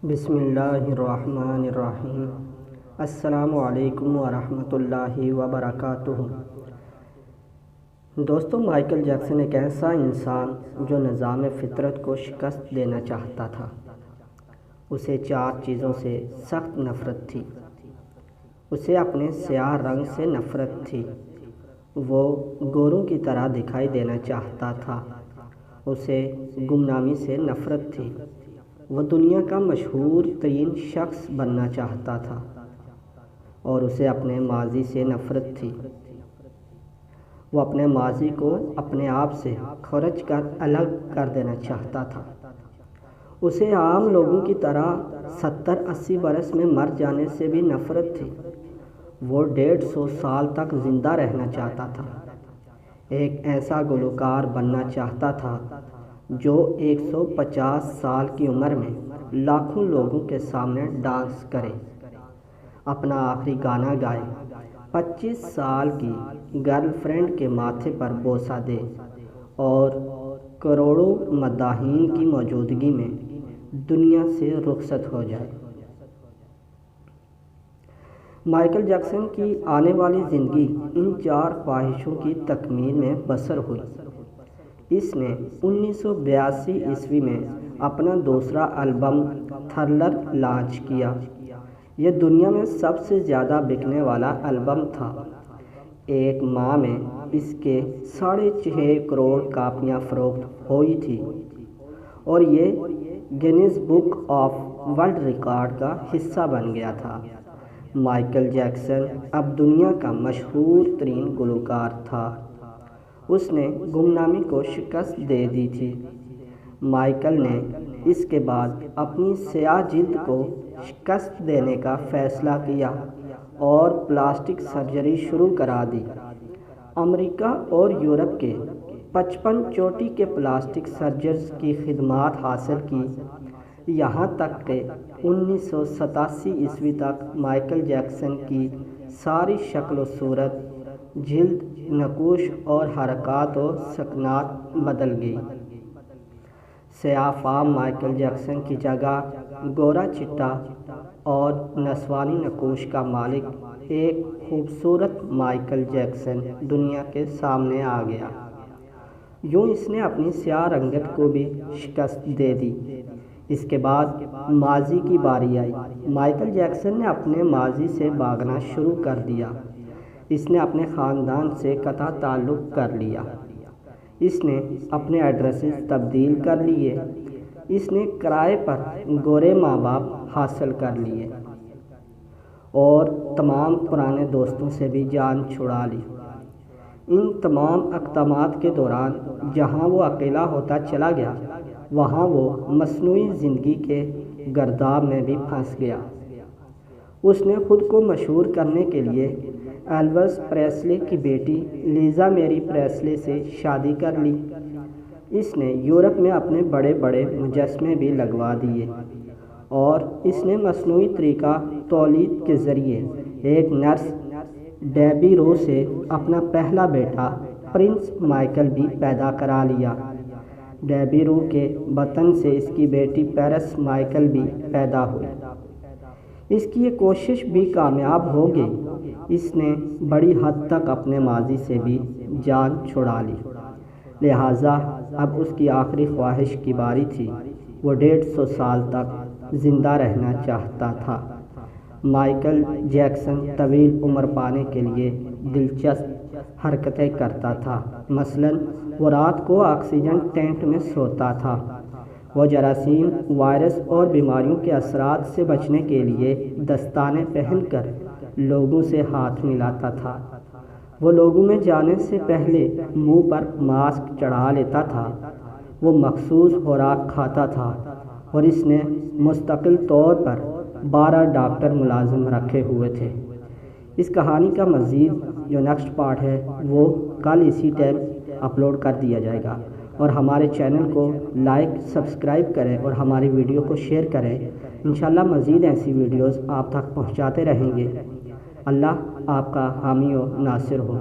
بسم اللہ الرحمن الرحیم۔ السلام علیکم ورحمۃ اللہ وبرکاتہ۔ دوستو، مائیکل جیکسن ایک ایسا انسان جو نظام فطرت کو شکست دینا چاہتا تھا۔ اسے 4 چیزوں سے سخت نفرت تھی۔ اسے اپنے سیاہ رنگ سے نفرت تھی۔ وہ گوروں کی طرح دکھائی دینا چاہتا تھا۔ اسے گمنامی سے نفرت تھی۔ وہ دنیا کا مشہور ترین شخص بننا چاہتا تھا اور اسے اپنے ماضی سے نفرت تھی۔ وہ اپنے ماضی کو اپنے آپ سے کھرچ کر الگ کر دینا چاہتا تھا۔ اسے عام لوگوں کی طرح 70-80 برس میں مر جانے سے بھی نفرت تھی۔ وہ 150 سال تک زندہ رہنا چاہتا تھا۔ ایک ایسا گلوکار بننا چاہتا تھا جو 150 سال کی عمر میں لاکھوں لوگوں کے سامنے ڈانس کرے، اپنا آخری گانا گائے، 25 سال کی گرل فرینڈ کے ماتھے پر بوسہ دے اور کروڑوں مداحین کی موجودگی میں دنیا سے رخصت ہو جائے۔ مائیکل جیکسن کی آنے والی زندگی ان 4 خواہشوں کی تکمیل میں بسر ہوئی۔ اس نے 1982 عیسوی میں اپنا دوسرا البم تھرلر لانچ کیا۔ یہ دنیا میں سب سے زیادہ بکنے والا البم تھا۔ ایک ماہ میں اس کے 6.5 کروڑ کاپیاں فروخت ہوئی تھی اور یہ Guinness book of world record کا حصہ بن گیا تھا۔ مائیکل جیکسن اب دنیا کا مشہور ترین گلوکار تھا۔ اس نے گمنامی کو شکست دے دی تھی۔ مائیکل نے اس کے بعد اپنی سیاہ جلد کو شکست دینے کا فیصلہ کیا اور پلاسٹک سرجری شروع کرا دی۔ امریکہ اور یورپ کے 55 چوٹی کے پلاسٹک سرجنز کی خدمات حاصل کی، یہاں تک کہ 1987 عیسوی تک مائیکل جیکسن کی ساری شکل و صورت، جلد، نقوش اور حرکات و سکنات بدل گئی۔ سیاہ فام مائیکل جیکسن کی جگہ گورا چٹا اور نسوانی نقوش کا مالک ایک خوبصورت مائیکل جیکسن دنیا کے سامنے آ گیا۔ یوں اس نے اپنی سیاہ رنگت کو بھی شکست دے دی۔ اس کے بعد ماضی کی باری آئی۔ مائیکل جیکسن نے اپنے ماضی سے بھاگنا شروع کر دیا۔ اس نے اپنے خاندان سے قطع تعلق کر لیا۔ اس نے اپنے ایڈریسز تبدیل کر لیے۔ اس نے کرائے پر گورے ماں باپ حاصل کر لیے اور تمام پرانے دوستوں سے بھی جان چھڑا لی۔ ان تمام اقدامات کے دوران جہاں وہ اکیلا ہوتا چلا گیا، وہاں وہ مصنوعی زندگی کے گرداب میں بھی پھنس گیا۔ اس نے خود کو مشہور کرنے کے لیے ایلوس پریسلے کی بیٹی لیزا میری پریسلے سے شادی کر لی۔ اس نے یورپ میں اپنے بڑے بڑے مجسمے بھی لگوا دیے اور اس نے مصنوعی طریقہ تولید کے ذریعے ایک نرس ڈیبی رو سے اپنا پہلا بیٹا پرنس مائیکل بھی پیدا کرا لیا۔ ڈیبی رو کے بطن سے اس کی بیٹی پیرس مائیکل بھی پیدا ہوئی۔ اس کی یہ کوشش بھی کامیاب ہو گئی۔ اس نے بڑی حد تک اپنے ماضی سے بھی جان چھڑا لی، لہٰذا اب اس کی آخری خواہش کی باری تھی۔ وہ 150 سال تک زندہ رہنا چاہتا تھا۔ مائیکل جیکسن طویل عمر پانے کے لیے دلچسپ حرکتیں کرتا تھا۔ مثلاً وہ رات کو آکسیجن ٹینٹ میں سوتا تھا۔ وہ جراثیم، وائرس اور بیماریوں کے اثرات سے بچنے کے لیے دستانے پہن کر لوگوں سے ہاتھ ملاتا تھا۔ وہ لوگوں میں جانے سے پہلے منہ پر ماسک چڑھا لیتا تھا۔ وہ مخصوص خوراک کھاتا تھا اور اس نے مستقل طور پر 12 ڈاکٹر ملازم رکھے ہوئے تھے۔ اس کہانی کا مزید جو نیکسٹ پارٹ ہے وہ کل اسی ٹائم اپلوڈ کر دیا جائے گا، اور ہمارے چینل کو لائک، سبسکرائب کریں اور ہماری ویڈیو کو شیئر کریں۔ انشاءاللہ مزید ایسی ویڈیوز آپ تک پہنچاتے رہیں گے۔ اللہ آپ کا حامی و ناصر ہو۔